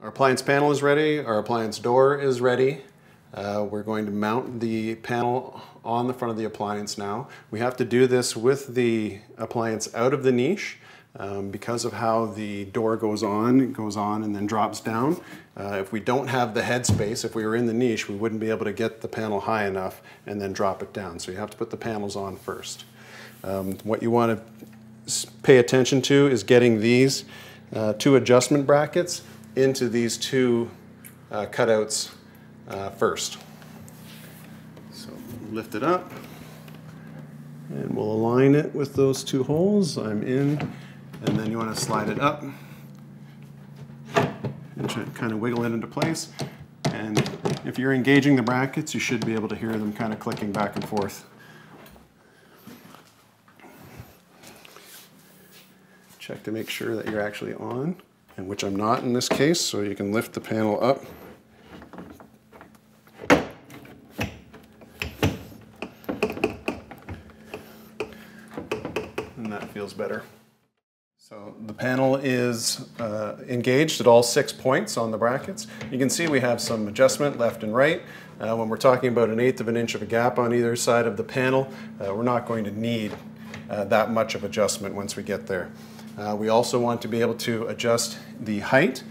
Our appliance panel is ready, our appliance door is ready. We're going to mount the panel on the front of the appliance now. We have to do this with the appliance out of the niche because of how the door goes on. It goes on and then drops down. If we don't have the headspace, if we were in the niche, we wouldn't be able to get the panel high enough and then drop it down. So you have to put the panels on first. What you want to pay attention to is getting these two adjustment brackets into these two cutouts first. So lift it up and we'll align it with those two holes. I'm in, and then you want to slide it up and kind of wiggle it into place. And if you're engaging the brackets, you should be able to hear them kind of clicking back and forth. Check to make sure that you're actually on, and which I'm not in this case, so you can lift the panel up. And that feels better. So the panel is engaged at all 6 points on the brackets. You can see we have some adjustment left and right. When we're talking about 1/8 of an inch of a gap on either side of the panel, we're not going to need that much of adjustment once we get there. We also want to be able to adjust the height.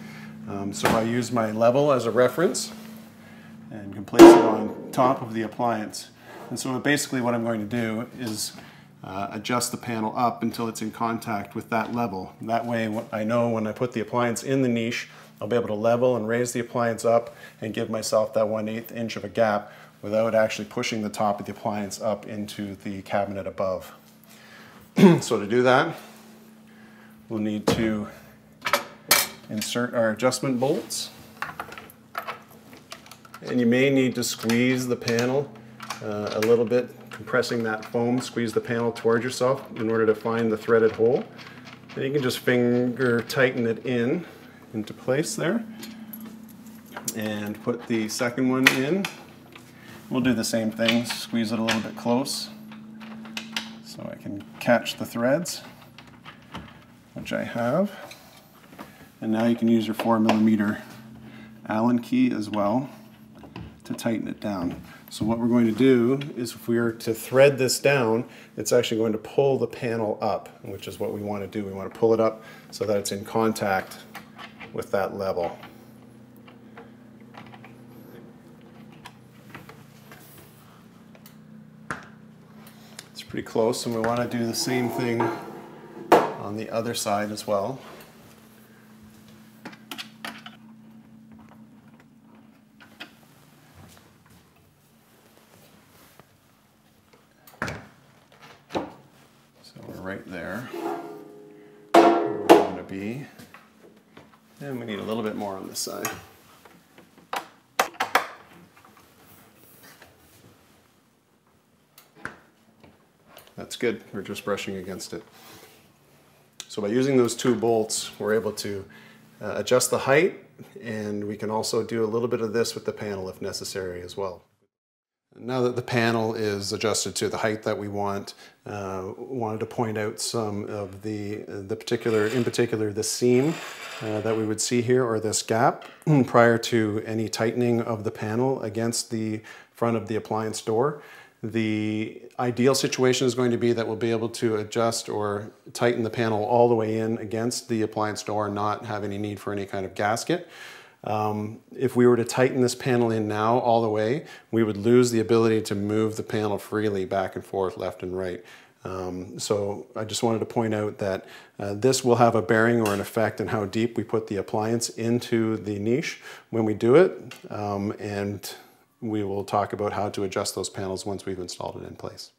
So I use my level as a reference and can place it on top of the appliance. And so basically what I'm going to do is adjust the panel up until it's in contact with that level. That way I know when I put the appliance in the niche, I'll be able to level and raise the appliance up and give myself that 1/8 inch of a gap without actually pushing the top of the appliance up into the cabinet above. So to do that, we'll need to insert our adjustment bolts. And you may need to squeeze the panel a little bit, compressing that foam, squeeze the panel towards yourself in order to find the threaded hole. And you can just finger tighten it into place there. And put the second one in. We'll do the same thing, squeeze it a little bit close so I can catch the threads, which I have. And now you can use your 4mm Allen key as well to tighten it down. So what we're going to do is if we are to thread this down, it's actually going to pull the panel up, which is what we want to do. We want to pull it up so that it's in contact with that level. It's pretty close, and we want to do the same thing on the other side as well. So we're right there where we want to be. And we need a little bit more on this side. That's good, we're just brushing against it. So by using those two bolts, we're able to adjust the height, and we can also do a little bit of this with the panel if necessary as well. Now that the panel is adjusted to the height that we want, wanted to point out some of in particular the seam that we would see here, or this gap, prior to any tightening of the panel against the front of the appliance door. The ideal situation is going to be that we'll be able to adjust or tighten the panel all the way in against the appliance door and not have any need for any kind of gasket. If we were to tighten this panel in now all the way, we would lose the ability to move the panel freely back and forth, left and right. So I just wanted to point out that this will have a bearing or an effect on how deep we put the appliance into the niche when we do it, and we will talk about how to adjust those panels once we've installed it in place.